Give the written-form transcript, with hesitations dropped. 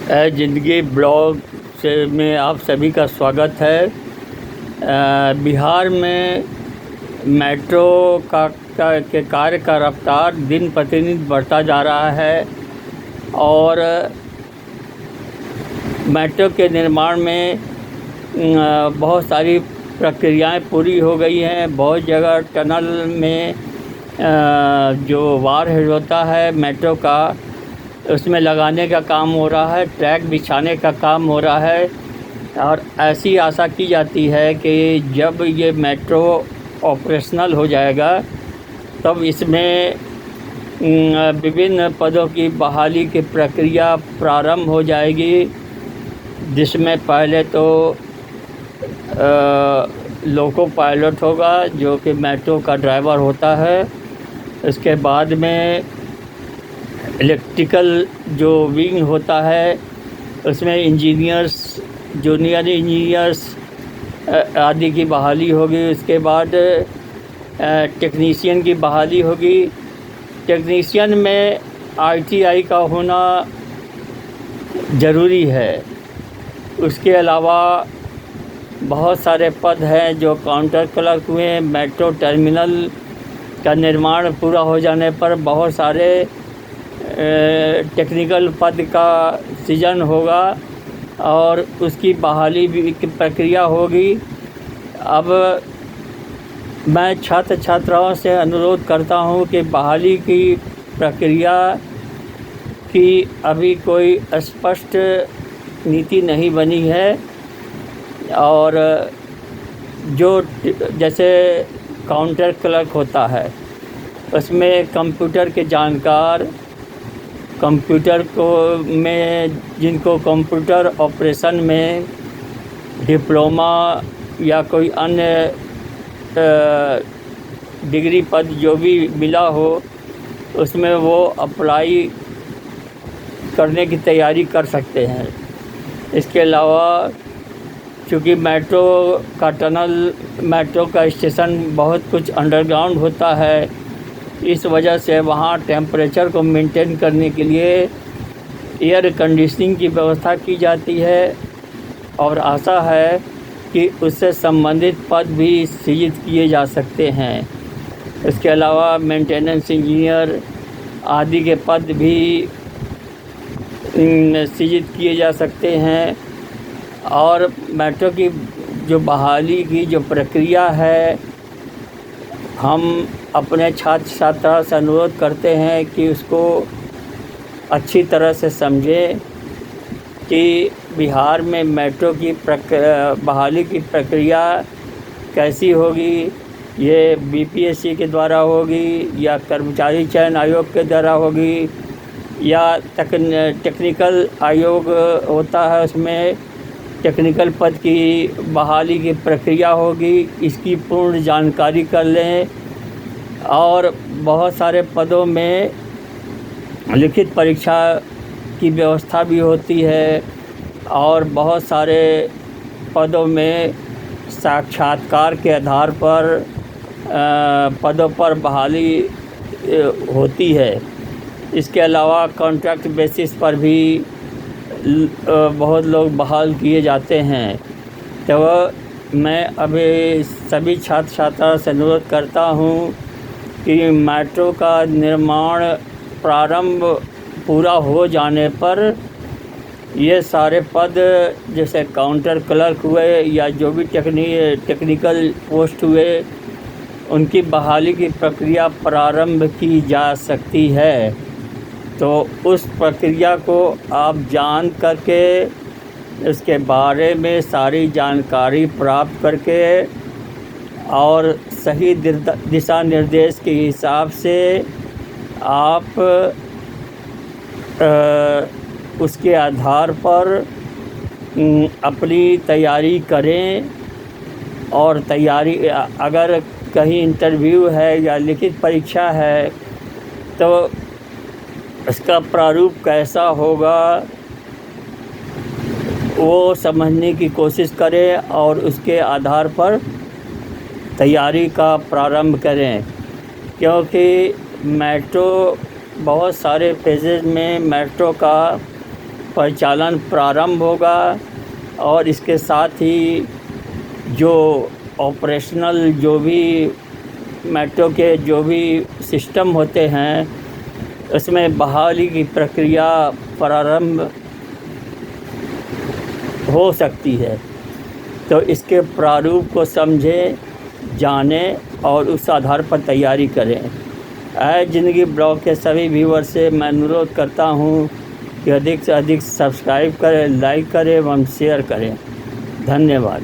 ज़िंदगी ब्लॉग से में आप सभी का स्वागत है। बिहार में मेट्रो के कार्य का रफ्तार दिन प्रतिदिन बढ़ता जा रहा है और मेट्रो के निर्माण में बहुत सारी प्रक्रियाएं पूरी हो गई हैं। बहुत जगह टनल में जो वारहेड होता है मेट्रो का, उसमें लगाने का काम हो रहा है, ट्रैक बिछाने का काम हो रहा है और ऐसी आशा की जाती है कि जब ये मेट्रो ऑपरेशनल हो जाएगा तब इसमें विभिन्न पदों की बहाली की प्रक्रिया प्रारंभ हो जाएगी, जिसमें पहले तो लोको पायलट होगा जो कि मेट्रो का ड्राइवर होता है। इसके बाद में इलेक्ट्रिकल जो विंग होता है उसमें इंजीनियर्स, जूनियर इंजीनियर्स आदि की बहाली होगी। उसके बाद टेक्नीशियन की बहाली होगी। टेक्नीशियन में ITI का होना ज़रूरी है। उसके अलावा बहुत सारे पद हैं जो काउंटर क्लर्क हुए। मेट्रो टर्मिनल का निर्माण पूरा हो जाने पर बहुत सारे टेक्निकल पद का सृजन होगा और उसकी बहाली भी की प्रक्रिया होगी। अब मैं छात्र छात्राओं से अनुरोध करता हूं कि बहाली की प्रक्रिया की अभी कोई स्पष्ट नीति नहीं बनी है और जो जैसे काउंटर क्लर्क होता है उसमें कंप्यूटर के जानकार, कंप्यूटर को में जिनको कंप्यूटर ऑपरेशन में डिप्लोमा या कोई अन्य डिग्री पद जो भी मिला हो उसमें वो अप्लाई करने की तैयारी कर सकते हैं। इसके अलावा चूँकि मेट्रो का स्टेशन बहुत कुछ अंडरग्राउंड होता है, इस वजह से वहाँ टेम्परेचर को मेंटेन करने के लिए एयर कंडीशनिंग की व्यवस्था की जाती है और आशा है कि उससे संबंधित पद भी सृजित किए जा सकते हैं। इसके अलावा मेंटेनेंस इंजीनियर आदि के पद भी सृजित किए जा सकते हैं और मेट्रो की जो बहाली की जो प्रक्रिया है, हम अपने छात्र छात्रा से अनुरोध करते हैं कि उसको अच्छी तरह से समझें कि बिहार में मेट्रो की बहाली की प्रक्रिया कैसी होगी। ये BPSC के द्वारा होगी या कर्मचारी चयन आयोग के द्वारा होगी या टेक्निकल आयोग होता है, उसमें टेक्निकल पद की बहाली की प्रक्रिया होगी। इसकी पूर्ण जानकारी कर लें और बहुत सारे पदों में लिखित परीक्षा की व्यवस्था भी होती है और बहुत सारे पदों में साक्षात्कार के आधार पर पदों पर बहाली होती है। इसके अलावा कॉन्ट्रैक्ट बेसिस पर भी बहुत लोग बहाल किए जाते हैं। तो मैं अभी सभी छात्र छात्रा से अनुरोध करता हूँ कि मेट्रो का निर्माण प्रारंभ पूरा हो जाने पर ये सारे पद जैसे काउंटर क्लर्क हुए या जो भी टेक्निकल पोस्ट हुए, उनकी बहाली की प्रक्रिया प्रारंभ की जा सकती है। तो उस प्रक्रिया को आप जान करके इसके बारे में सारी जानकारी प्राप्त करके और सही दिशा निर्देश के हिसाब से आप उसके आधार पर अपनी तैयारी करें और तैयारी अगर कहीं इंटरव्यू है या लिखित परीक्षा है तो इसका प्रारूप कैसा होगा वो समझने की कोशिश करें और उसके आधार पर तैयारी का प्रारंभ करें, क्योंकि मेट्रो बहुत सारे फेजेज़ में मेट्रो का परिचालन प्रारंभ होगा और इसके साथ ही जो ऑपरेशनल जो भी मेट्रो के जो भी सिस्टम होते हैं उसमें बहाली की प्रक्रिया प्रारंभ हो सकती है। तो इसके प्रारूप को समझें, जानें और उस आधार पर तैयारी करें। ज़िंदगी ब्लॉग के सभी व्यूअर से मैं अनुरोध करता हूँ कि अधिक से अधिक सब्सक्राइब करें, लाइक करें एवं शेयर करें। धन्यवाद।